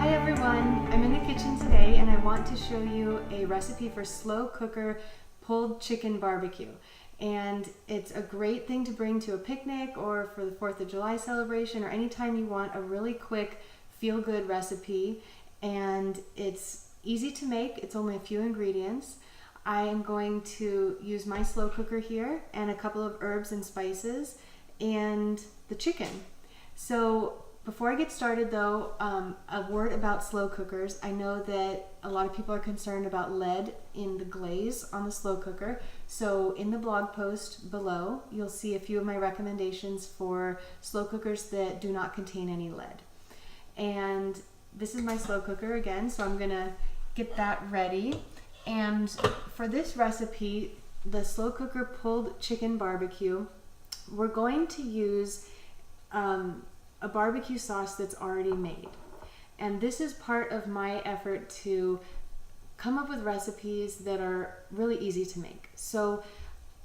Hi everyone, I'm in the kitchen today and I want to show you a recipe for slow cooker pulled chicken barbecue. And it's a great thing to bring to a picnic or for the 4th of July celebration or anytime you want a really quick feel-good recipe. And it's easy to make, it's only a few ingredients. I am going to use my slow cooker here and a couple of herbs and spices and the chicken. So before I get started though, a word about slow cookers. I know that a lot of people are concerned about lead in the glaze on the slow cooker. So in the blog post below, you'll see a few of my recommendations for slow cookers that do not contain any lead. And this is my slow cooker again, so I'm gonna get that ready. And for this recipe, the slow cooker pulled chicken barbecue, we're going to use a barbecue sauce that's already made. And this is part of my effort to come up with recipes that are really easy to make. So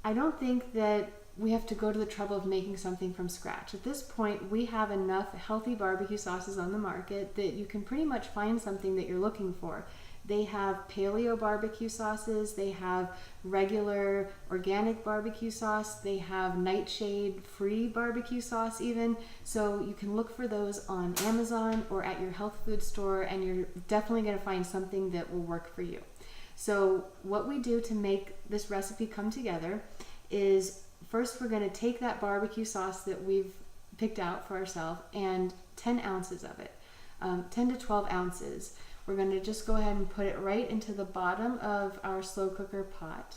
I don't think that we have to go to the trouble of making something from scratch. At this point, we have enough healthy barbecue sauces on the market that you can pretty much find something that you're looking for. They have paleo barbecue sauces, they have regular organic barbecue sauce, they have nightshade free barbecue sauce even. So you can look for those on Amazon or at your health food store and you're definitely going to find something that will work for you. So what we do to make this recipe come together is first we're going to take that barbecue sauce that we've picked out for ourselves and 10 ounces of it, 10 to 12 ounces. We're going to just go ahead and put it right into the bottom of our slow cooker pot.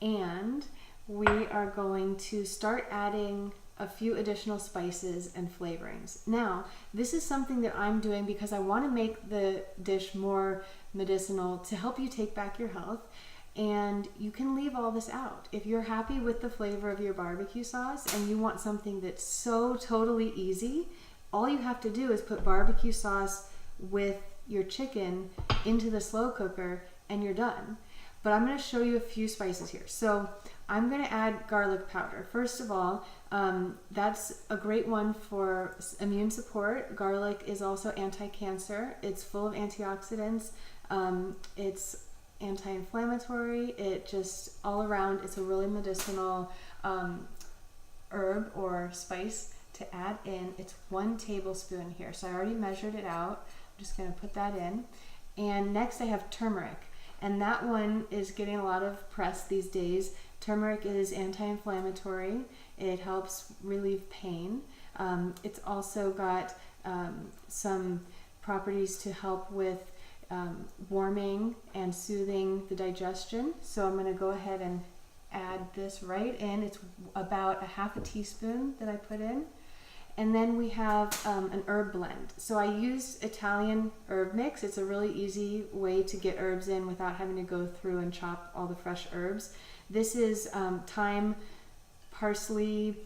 And we are going to start adding a few additional spices and flavorings. Now, this is something that I'm doing because I want to make the dish more medicinal to help you take back your health. And you can leave all this out. If you're happy with the flavor of your barbecue sauce and you want something that's so totally easy, all you have to do is put barbecue sauce with your chicken into the slow cooker and you're done. But I'm going to show you a few spices here. So I'm going to add garlic powder. First of all, that's a great one for immune support. Garlic is also anti-cancer. It's full of antioxidants. It's anti-inflammatory. It just all around, it's a really medicinal herb or spice to add in. It's 1 tablespoon here. So I already measured it out. I'm just going to put that in. And next I have turmeric. And that one is getting a lot of press these days. Turmeric is anti-inflammatory. It helps relieve pain. It's also got some properties to help with warming and soothing the digestion. So I'm going to go ahead and add this right in. It's about a half a teaspoon that I put in. And then we have an herb blend. So I use Italian herb mix. It's a really easy way to get herbs in without having to go through and chop all the fresh herbs. This is thyme, parsley,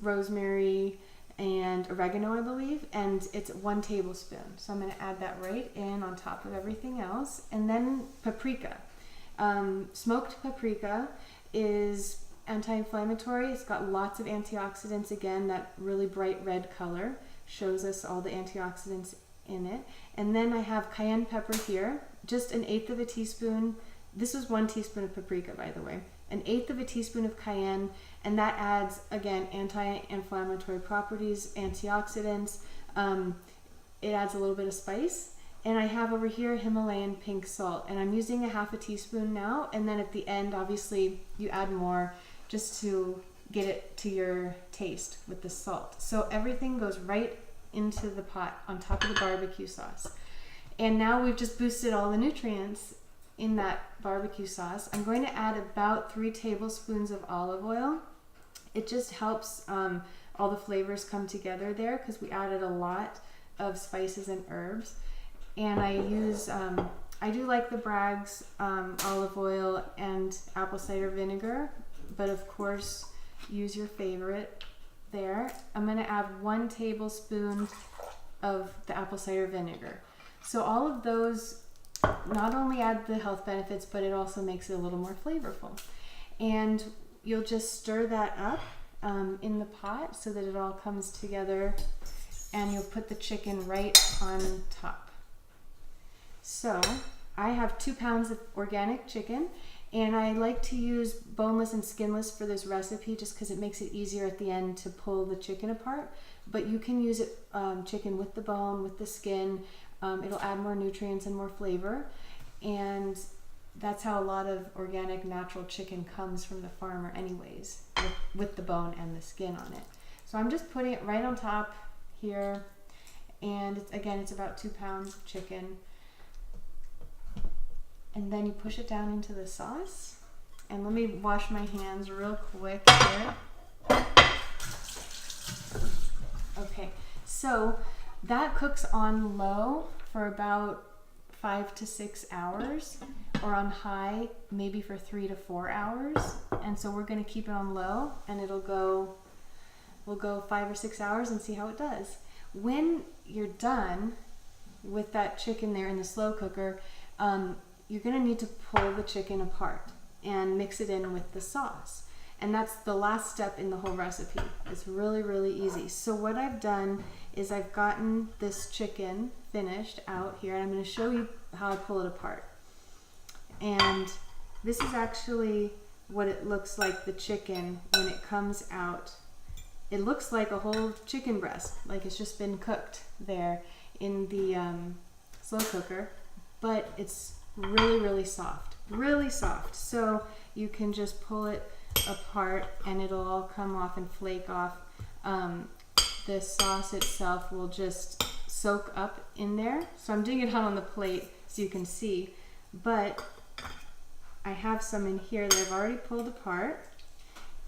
rosemary, and oregano, I believe, and it's 1 tablespoon. So I'm going to add that right in on top of everything else. And then paprika. Smoked paprika is anti-inflammatory. It's got lots of antioxidants. Again, that really bright red color shows us all the antioxidants in it. And then I have cayenne pepper here, just 1/8 of a teaspoon. This is 1 teaspoon of paprika, by the way. 1/8 of a teaspoon of cayenne, and that adds, again, anti-inflammatory properties, antioxidants. It adds a little bit of spice. And I have over here Himalayan pink salt, and I'm using a half a teaspoon now, and then at the end, obviously, you add more just to get it to your taste with the salt. So everything goes right into the pot on top of the barbecue sauce. And now we've just boosted all the nutrients in that barbecue sauce. I'm going to add about 3 tablespoons of olive oil. It just helps all the flavors come together there because we added a lot of spices and herbs. And I use, I do like the Bragg's olive oil and apple cider vinegar, but of course use your favorite there. I'm going to add 1 tablespoon of the apple cider vinegar. So all of those not only add the health benefits, but it also makes it a little more flavorful. And you'll just stir that up in the pot so that it all comes together and you'll put the chicken right on top. So I have 2 pounds of organic chicken, and I like to use boneless and skinless for this recipe just because it makes it easier at the end to pull the chicken apart. But you can use it chicken with the bone, with the skin. It'll add more nutrients and more flavor, and that's how a lot of organic natural chicken comes from the farmer anyways, with the bone and the skin on it. So I'm just putting it right on top here, and it's about 2 pounds of chicken. And then you push it down into the sauce. And let me wash my hands real quick here. Okay, so that cooks on low for about 5 to 6 hours, or on high maybe for 3 to 4 hours. And so we're gonna keep it on low, and we'll go 5 or 6 hours and see how it does. When you're done with that chicken there in the slow cooker, you're gonna need to pull the chicken apart and mix it in with the sauce. And that's the last step in the whole recipe. It's really, really easy. So what I've done is I've gotten this chicken finished out here, and I'm gonna show you how I pull it apart. And this is actually what it looks like, the chicken, when it comes out. It looks like a whole chicken breast, like it's just been cooked there in the slow cooker, but it's really, really soft, really soft. So you can just pull it apart and it'll all come off and flake off. The sauce itself will just soak up in there. So I'm doing it out on the plate so you can see, but I have some in here that I've already pulled apart,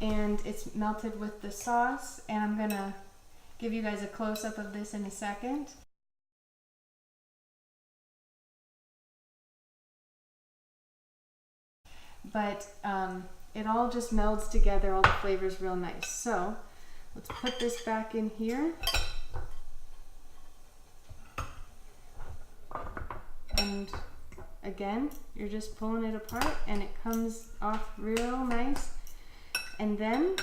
and it's melted with the sauce, and I'm gonna give you guys a close-up of this in a second. But it all just melds together, all the flavors real nice. So let's put this back in here. And again, you're just pulling it apart and it comes off real nice. And then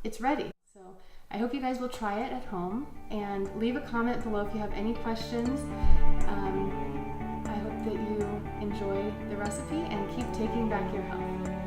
it's ready. So I hope you guys will try it at home, and leave a comment below if you have any questions. I hope that you enjoy the recipe and keep taking back your health.